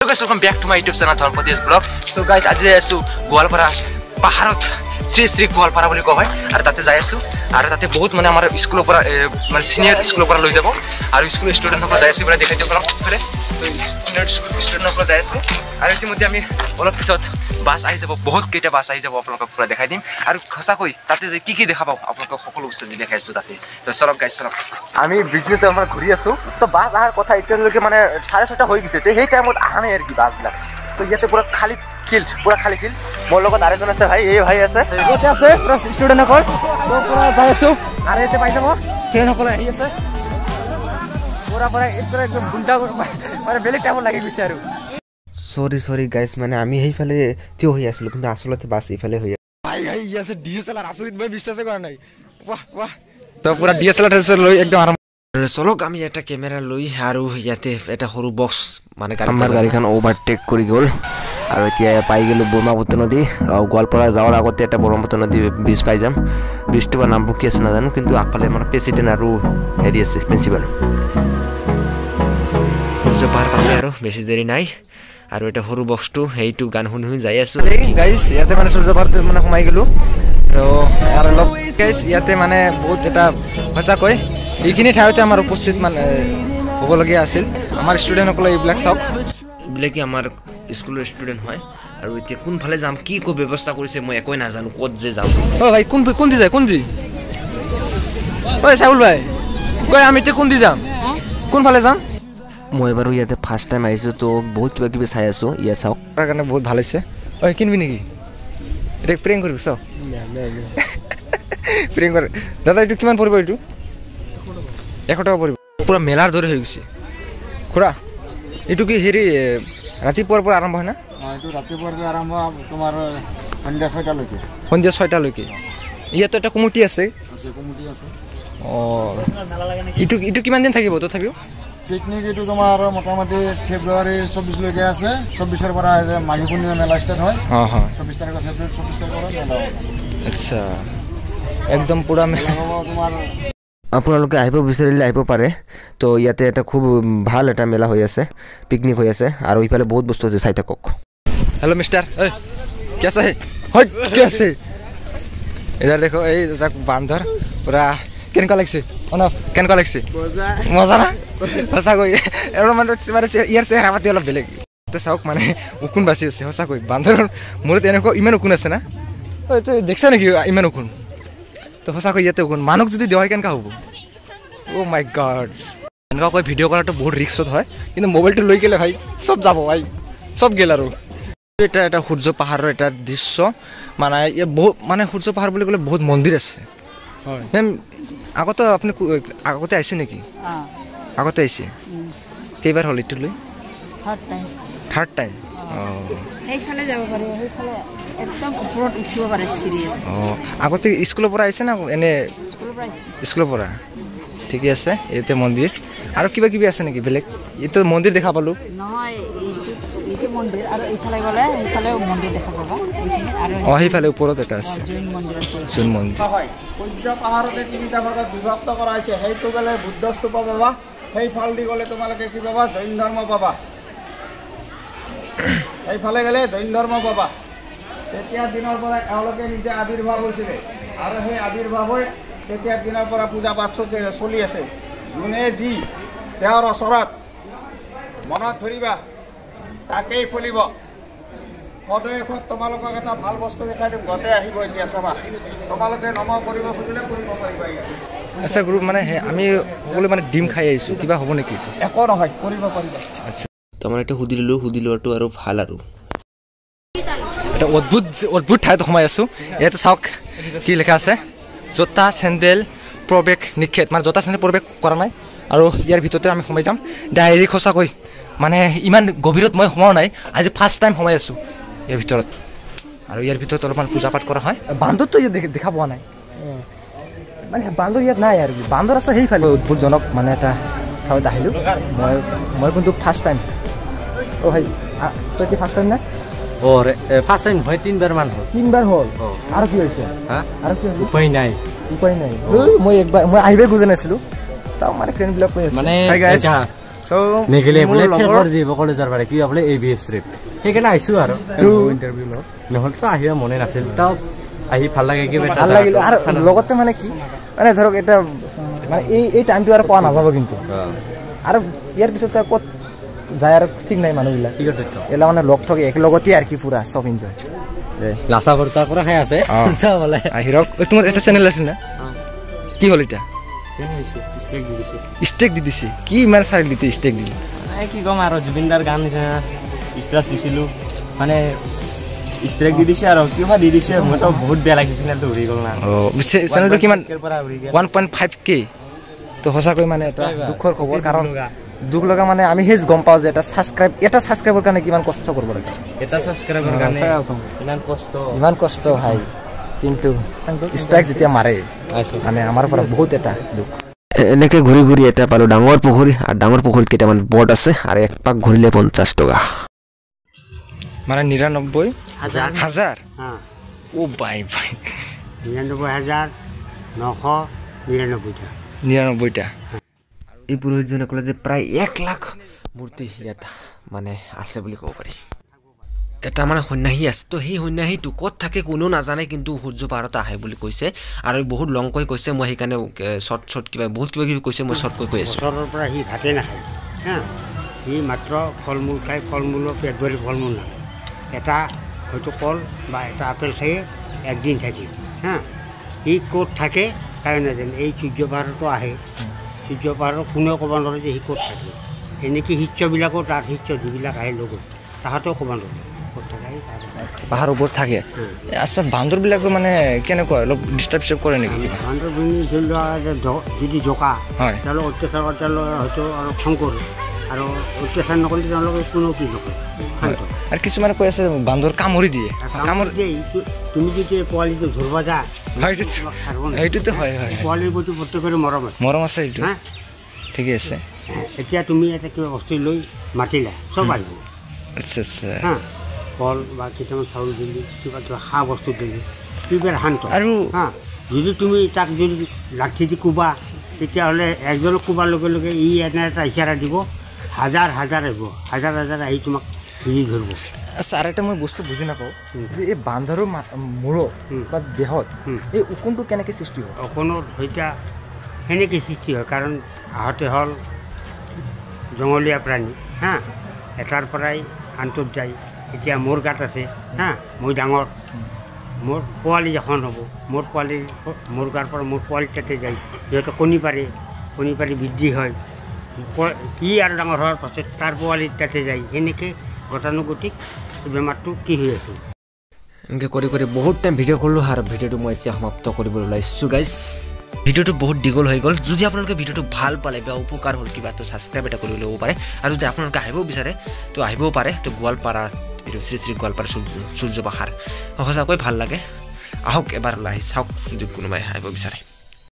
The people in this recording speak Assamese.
guys, welcome back to my YouTube channel Dharmadesh Vlog. So guys, আজি যাই আছো গোৱালপাৰা পাহাৰত শ্ৰী গোৱালপাৰা বুলি কোৱা হয় আৰু তাতে যাই আছো আৰু তাতে বহুত মানে আমাৰ স্কুলৰ পৰা মানে সিনিয়ৰ স্কুলৰ পৰা লৈ যাব আৰু স্কুল ষ্টুডেণ্টসকল যাই আছে বুলি দেখাই দিওঁ কাৰণ ফেলে তো সিনিয়ৰ ষ্টুডেণ্টসকল যাই আছে আৰু ইতিমধ্যে আমি অলপ পিছত বাছ আহি যাব বহুত কেইটা বাছ আহি যাব আপোনালোকক পুৰা দেখাই দিম আৰু খসাকৈ তাতে যে কি দেখা পাব আপোনালোকক সকলো বস্তু দেখাইছো তাতে তো চলক গাইছ চলক আমি বিজনেছৰ আমাৰ ঘূৰি আছো তো বাছ আহাৰ কথা এতিয়ালৈকে মানে 6:30 হৈ গৈছে সেই টাইমত আহা নাই আৰু কি বাছবিলাক তো ইয়াতে পুৰা খালি ফিল্ড পুৰা খালি ফিল্ড মোৰ লগত আৰেকজন আছে ভাই এই ভাই আছে ইয়াতে আছে পুৰা ষ্টুডেণ্টসকল তো পুৰা যাই আছো আৰু ইয়াতে পাই যাব ফ্ৰেণ্ডসকল আহি আছে পুৰা পুৰা একদম বুন্ডা মানে বেলেগ টাইমত লাগি গৈছে আৰু সরি গাইস মানে আমি এইফালে তিও হৈ আছিল কিন্তু আসলতে বাস এইফালে হৈ ভাই ভাই ইয়াছে ডিএসএলআর আসুরিত ভাই বিশ্বাস কৰা নাই বাহ বাহ তো পুৰা ডিএসএলআৰ লৈ একদম আৰাম চলক আমি এটা ক্যামেৰা লৈ আৰু ইয়াতে এটা সৰু বক্স মানে আমাৰ গাড়ীখন ওভাৰটেক কৰি গল আৰু এতিয়া পাই গেলো ব্ৰহ্মপুত্ৰ নদী আৰু গোৱালপাৰা যাওয়াৰ আগতে এটা ব্ৰহ্মপুত্ৰ নদী ব্ৰিজ পাই যাম ব্ৰিজটো নাম কি আছে নাজানো কিন্তু আগফালে আমাৰ প্ৰেসিডেন্ট আৰু হেৰি আছে প্ৰিন্সিপাল যে পাৰ পালে আৰু বেছি দেৰি নাই আৰু এটা সৰু বক্সটো হেইটো গান শুনি যাই আছো গাইস ইয়াতে মানে সূৰ্যপাৰত মানে সোমাই গলো আৰু লগ গাইস ইয়াতে মানে বহুত এটা ভাষা কয় এইখিনি ঠাইতে আমাৰ উপস্থিত মানে হ'বলগীয়া আছিল আমাৰ ষ্টুডেণ্টসকলে এইবিলাক চাওক এইবিলাকে আমাৰ স্কুলৰ ষ্টুডেণ্ট হয় আৰু এতিয়া কোনফালে যাম কি কো ব্যৱস্থা কৰিছে মই একোই নাজানো ক'ত যে যাম ও ভাই কোন দি যায় কোন দি ঐ চাউল ভাই কই আমি তে কোন দি যাম কোনফালে যাম মই এবাৰো ইয়াতে ফাৰ্স্ট টাইম আহিছো তো বহুত কিবা কিবি চাই আছো ইয়া চাওক তাৰ কাৰণে বহুত ভাল হৈছে ঐ কিনবি নেকি এটা প্ৰেং কৰিবি চাওক প্ৰেং কৰ দাদা এইটো কিমান পৰিব এইটো 100 টাকা পৰিব পুৰা মেলাৰ দৰে হৈ গৈছে খুৰা এইটো কি হেৰি ৰাতিপুৱাৰ পৰা আৰম্ভ হয় না এইটো ৰাতিপুৱাৰ পৰা আৰম্ভ তোমাৰ সন্ধিয়া 6টা লৈকে ইয়াতে এটা কমিটি আছে এইটো কিমান দিন থাকিব তথাপিও পিকনিক এইটো তোমাৰ মোটামুটি ফেব্ৰুৱাৰী 24 লৈকে আছে 24 ৰ পৰা মাঘী পূৰ্ণিমা মেলা ষ্টাৰ্ট হয় 24 তাৰিখৰ ফেব্ৰুৱাৰী 24 তাৰিখৰ পৰা মেলা হয় আচ্ছা একদম পুৰা মেলা তোমাৰ আপোনালোকে আহিব বিচাৰিলে আহিব পাৰে তো ইয়াতে এটা খুব ভাল এটা মেলা হৈ আছে পিকনিক হৈ আছে আৰু ইফালে বহুত বস্তু আছে চাই থাকক হেল্ল' মিস্টাৰ এই কি আছে হয় কি আছে এডাল দেখো এই যাক বান্দৰ পুৰা কেনেকুৱা লাগিছে অনফ কেনেকুৱা লাগিছে মজা না সঁচাকৈ আৰু মানে ইয়াৰ চেহেৰা পাতি অলপ বেলেগ চাওক মানে উকুন বাচি আছে সঁচাকৈ বান্দৰৰ মূৰত এনেকুৱা ইমান উকুন আছে না তই দেখছা নেকি ইমান উকুন তো সঁচাকৈ ইয়াতে উকুন মানুহক যদি দেৱা কেনেকুৱা হ'ব অ' মাই গড এনেকুৱাকৈ ভিডিঅ' কৰাটো বহুত ৰিক্সত হয় কিন্তু মোবাইলটো লৈ গ'লে ভাই চব যাব ভাই চব গ'ল আৰু এটা সূৰ্য পাহাৰৰ এটা দৃশ্য মানে বহুত মানে সূৰ্য পাহাৰ বুলি ক'লে বহুত মন্দিৰ আছে হয় মেম আগতে আপুনি আগতে আহিছে নেকি আগতে আহিছে কেইবাৰ হ'ল এইটো লৈ থাৰ্ড টাইম সেইফালে যাব পাৰিব সেইফালে একদম ওপৰত উঠিব পাৰে চিৰিয়াছ আগতে স্কুলৰ পৰা আহিছে না এনে স্কুলৰ পৰা ঠিকে আছে এইটো মন্দিৰ আৰু কিবা কিবি আছে নেকি বেলেগ এইটো মন্দিৰ দেখা পালো নহয় এইটো মন্দিৰ আৰু এইফালে গ'লে এইফালেও মন্দিৰ দেখা পাবা আৰু সেইফালে ওপৰত এটা আছে জৈন মন্দিৰ সূৰ্য পাহাৰতে তিনিটা ভাগত বিভক্ত কৰা হৈছে সেইটো গ'লে বুদ্ধ স্তূপ পাবা সেইফাল দি গ'লে তোমালোকে কি পাবা জৈন ধৰ্ম পাবা এইফালে গ'লে জৈন ধৰ্ম পাবা তেতিয়া দিনৰ পৰা এওঁলোকে নিজে আবিৰ্ভাৱ হৈছিলে আৰু সেই আবিৰ্ভাৱ হৈ তেতিয়া দিনৰ পৰা পূজা পাঠ চলি আছে যোনে যি তেওঁৰ ওচৰত মনত ধৰিবা তাকেই ফলিব সদায় তোমালোকক এটা ভাল বস্তু দেখাই দিম গতে আহিব এতিয়া চাবা তোমালোকে নম কৰিব খুজিলে কৰিব পাৰিবা আচ্ছা গ্ৰুপ মানে আমি সকলোৱে মানে ডিম খাই আহিছোঁ কিবা হ'ব নেকি একো নহয় কৰিব পাৰিবা আচ্ছা তোমাৰ এটা সুধি লোৱাটো আৰু ভাল আৰু এটা অদ্ভুত ঠাইত সোমাই আছোঁ ইয়াতে চাওক কি লিখা আছে জোতা চেণ্ডেল প্ৰৱেশ নিষেধ মানে জোতা চেণ্ডেল প্ৰৱেশ কৰা নাই আৰু ইয়াৰ ভিতৰতে আমি সোমাই যাম ডাইৰেক্ট সঁচাকৈ মানে ইমান গভীৰত মই সোমোৱা নাই আজি ফাৰ্ষ্ট টাইম সোমাই আছোঁ ইয়াৰ ভিতৰত আৰু ইয়াৰ ভিতৰত অলপমান পূজা পাঠ কৰা হয় বান্দৰটো ইয়াত দেখা পোৱা নাই মানে বান্দৰ ইয়াত নাই আৰু বান্দৰ আছে সেইফালে উদ্ভুতজনক মানে এটা ঠাইত আহিলোঁ মই কিন্তু ফাৰ্ষ্ট টাইম অ' ভাই তই কি ফাৰ্ষ্ট টাইম নাই ফাৰ্ষ্ট টাইম হয় 3 বাৰ হ'ল আৰু কি হৈছে আৰু কি উপায় নাই মই আহিবই খোজা নাছিলোঁ তাৰ মানে ফ্ৰেণ্ডবিলাক কৈ আছে মানে নেগেলে বোলে ফেল কৰি দিব কলেজৰ পাৰে কি বোলে ABS ৰেপ সেইকাৰণে আহিছো আৰু ইন্টাৰভিউ ল নহলতো আহিব মনে নাছিল তাও আহি ভাল লাগে কি ভাল লাগিল আৰু লগতে মানে কি মানে ধৰক এটা মানে এই টাইমটো আৰু পোৱা নাযাব কিন্তু আৰু ইয়াৰ পিছত ক'ত যায় আৰু ঠিক নাই মানুহবিলাক এলা মানে লগ থকে একেলগতে আৰু কি পুৰা চব এনজয় লাচা ভৰ্তা কৰা খাই আছে বোলে আহিৰক তোমাৰ এটা চেনেল আছিল না কি হ'ল এতিয়া ষ্টেক দি দিছে কি ইমান চাই দিতে ষ্টেক দিলে কি ক'ম আৰু জুবিনদাৰ গান ষ্টেটাছ দিছিলোঁ মানে ষ্ট্ৰেক দি দিছে আৰু কিবা দি দিছে মইতো বহুত বেয়া লাগিছে চেনেলটো উৰি গ'ল না চেনেলটো কিমান 1.5K তো সঁচাকৈ মানে এটা দুখৰ খবৰ কাৰণ দুখ লগা মানে আমি হেজ গম পাওঁ যে এটা ছাবস্ক্ৰাইবৰ কাৰণে কিমান কষ্ট কৰিব লাগে এটা ছাবস্ক্ৰাইবৰ কাৰণে ইমান কষ্ট হয় কিন্তু ষ্ট্ৰাইক যেতিয়া মাৰে মানে আমাৰ পৰা বহুত এটা দুখ এনেকৈ ঘূৰি ঘূৰি এটা পালোঁ ডাঙৰ পুখুৰী আৰু ডাঙৰ পুখুৰীত কেইটামান বট আছে আৰু এক পাক ঘূৰিলে 50 টকা মানে 99,000 ও বাই 99,999টা এই পুৰোহিতজনে ক'লে যে প্ৰায় 1 লাখ মূৰ্তি ইয়াত মানে আছে বুলি ক'ব পাৰি এটা মানে সন্ন্যাসী আছে তো সেই সন্ন্যাসীটো ক'ত থাকে কোনো নাজানে কিন্তু সূৰ্য পাহাৰত আহে বুলি কৈছে আৰু বহুত লংকৈ কৈছে মই সেইকাৰণে শ্বৰ্ট কিবা বহুত কিবা কিবি কৈছে মই শ্বৰ্টকৈ কৈ আছোঁ বছৰৰ পৰা সি ভাতে নাখায় হা সি মাত্ৰ ফল মূল খায় ফল মূলৰ পেট ভৰি ফল মূল নাখায় এটা হয়তো কল বা এটা আপেল খায়ে একদিন থাকিল হা সি ক'ত থাকে তাই নাজানে এই সূৰ্য পাহাৰতো আহে সূৰ্য পাহাৰৰ কোনেও ক'ব নোৱাৰে যে সি ক'ত থাকে এনেকৈ শিষ্যবিলাকো তাৰ শিষ্য যিবিলাক আহে লগত তাহাঁতেও ক'ব নোৱাৰে পাহাৰৰ ওপৰত থাকে আচ্ছা বান্দৰবিলাকো মানে কেনেকুৱা অলপ ডিষ্টাৰ্ব কৰে নেকি বান্দৰ ধৰি লোৱা যদি জোকা হয় তেওঁলোকে অত্যাচাৰ কৰে তেওঁলোকে হয়তো অলপ খং কৰে আৰু অত্যাচাৰ নকৰিলে তেওঁলোকে কোনেও কি নকৰে আৰু কিছুমানে কৈ আছে বান্দৰ কামুৰি দিয়ে কামুৰি দিয়ে তুমি যদি পোৱালিটো ধৰিব যা সেইটোতো হয় পোৱালিৰ প্ৰতি প্ৰত্যেকৰে মৰম আছে এইটো ঠিকে আছে এতিয়া তুমি এটা কিবা বস্তু লৈ মাতিলা চব আহিব আচ্ছা আচ্ছা হা কল বা কেইটামান চাউল দিলি কিবা খা বস্তু দিলি কিবাৰ শান্ত আৰু হা যদি তুমি তাক যদি লাঠি দি কোবা তেতিয়াহ'লে একজনক কোবাৰ লগে লগে ই এনে এটা ইশাৰা দিব হাজাৰ আহিব হাজাৰ আহি তোমাক ঘূৰি ধৰিব আচ্ছা আৰু এটা মই বস্তু বুজি নাপাওঁ যে এই বান্দৰৰ মূৰত বা দেহত এই উকণটো কেনেকৈ সৃষ্টি হয় অকণৰ সৈতে সেনেকৈ সৃষ্টি হয় কাৰণ আহতে হ'ল জংঘলীয়া প্ৰাণী হা এটাৰ পৰাই আনটোত যায় এতিয়া মোৰ গাত আছে হা মই ডাঙৰ মোৰ পোৱালি এখন হ'ব মোৰ গাৰ পৰা মোৰ পোৱালি তাতে যায় সিহঁতে কণী পাৰি বৃদ্ধি হয় ই আৰু ডাঙৰ হোৱাৰ পাছত তাৰ পোৱালি তাতে যায় সেনেকৈ গতানুগতিক বেমাৰটো কি হৈ আছে এনেকৈ কৰি কৰি বহুত টাইম ভিডিঅ' কৰিলোঁ আৰু ভিডিঅ'টো মই এতিয়া সমাপ্ত কৰিবলৈ ওলাইছোঁ গাইজ ভিডিঅ'টো বহুত দীঘল হৈ গ'ল যদি আপোনালোকে ভিডিঅ'টো ভাল পালে বা উপকাৰ হ'ল কিবা তো ছাবস্ক্ৰাইব এটা কৰি ল'ব পাৰে আৰু যদি আপোনালোকে আহিবও বিচাৰে তো আহিবও পাৰে তো গোৱালপাৰা এইটো শ্ৰী গোৱালপাৰা সূৰ্য পাহাৰ সঁচাকৈ ভাল লাগে আহক এবাৰ ওলাই চাওক যদি কোনোবাই আহিব বিচাৰে